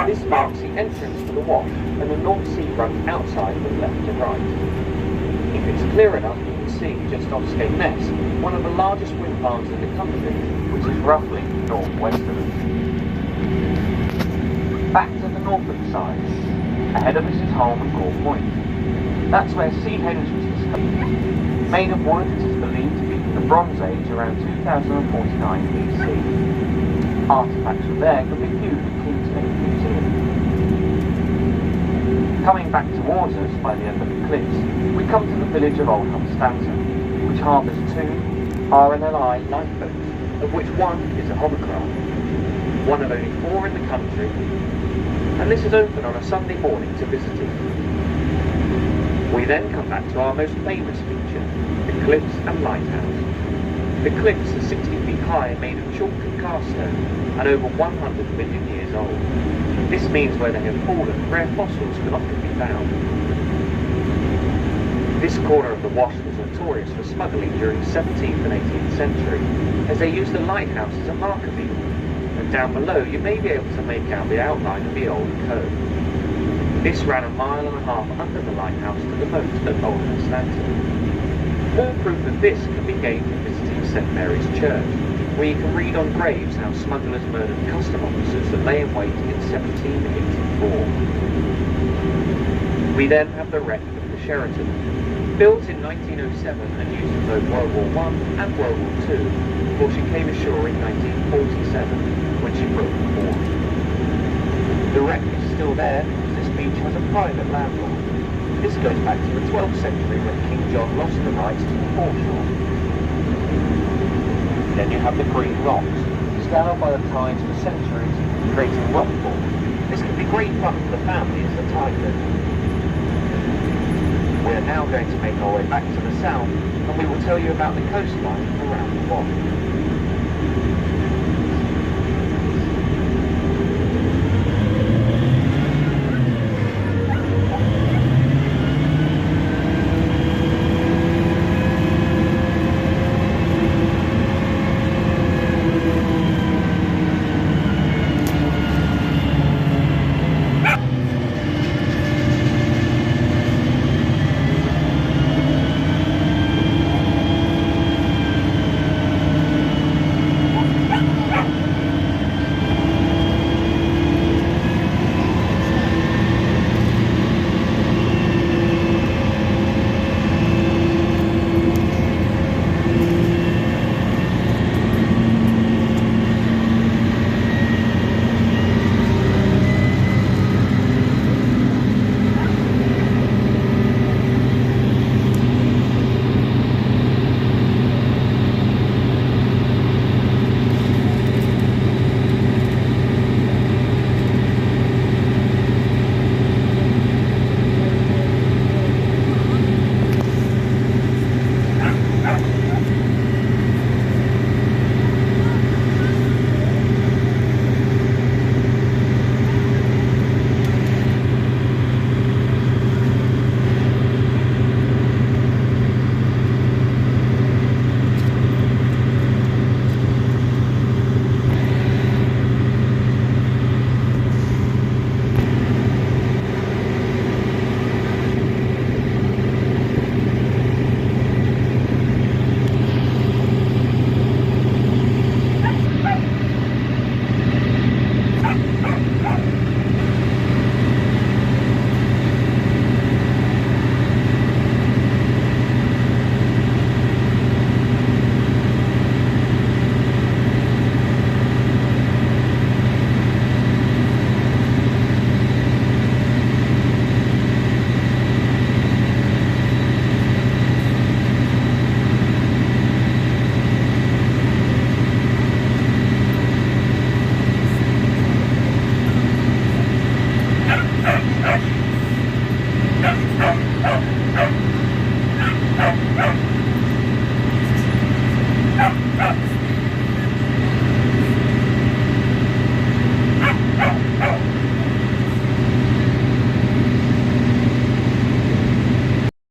This marks the entrance to the Wash, and the North Sea runs outside from left to right. If it's clear enough, you can see just off Skegness, one of the largest wind farms in the country, which is roughly northwest of us. Back to the northern side. Ahead of us is Holme and Gore Point. That's where Seahenge was discovered. Made of wood, it is believed to be from the Bronze Age around 2049 BC. Artifacts from there can be viewed at Kingsgate Museum. Coming back towards us by the end of the cliffs, we come to the village of Old Hunstanton, which harbours 2 RNLI lifeboats, of which one is a hovercraft, one of only 4 in the country, and this is open on a Sunday morning to visitors. We then come back to our most famous feature, the cliffs and lighthouse. The cliffs are 60 feet high, made of chalk and cast stone, and over 100 million years old. This means where they have fallen, rare fossils can often be found. This corner of the Wash was notorious for smuggling during the 17th and 18th century, as they used the lighthouse as a marker beacon, and down below you may be able to make out the outline of the old cove. This ran 1.5 miles under the lighthouse to the moat at Old Hunstanton. More proof of this can be gained from visiting St Mary's Church, where you can read on graves how smugglers murdered custom officers that lay in wait in 1784. We then have the wreck of the Sheraton, built in 1907 and used in both World War I and World War II, before she came ashore in 1947 when she broke the wall. The wreck is still there because this beach has a private landlord. This goes back to the 12th century when King John lost the rights to the foreshore. Then you have the green rocks, scoured by the tides for centuries, creating rockfall. This can be great fun for the family as the tide goes. We are now going to make our way back to the south, and we will tell you about the coastline around the Wash.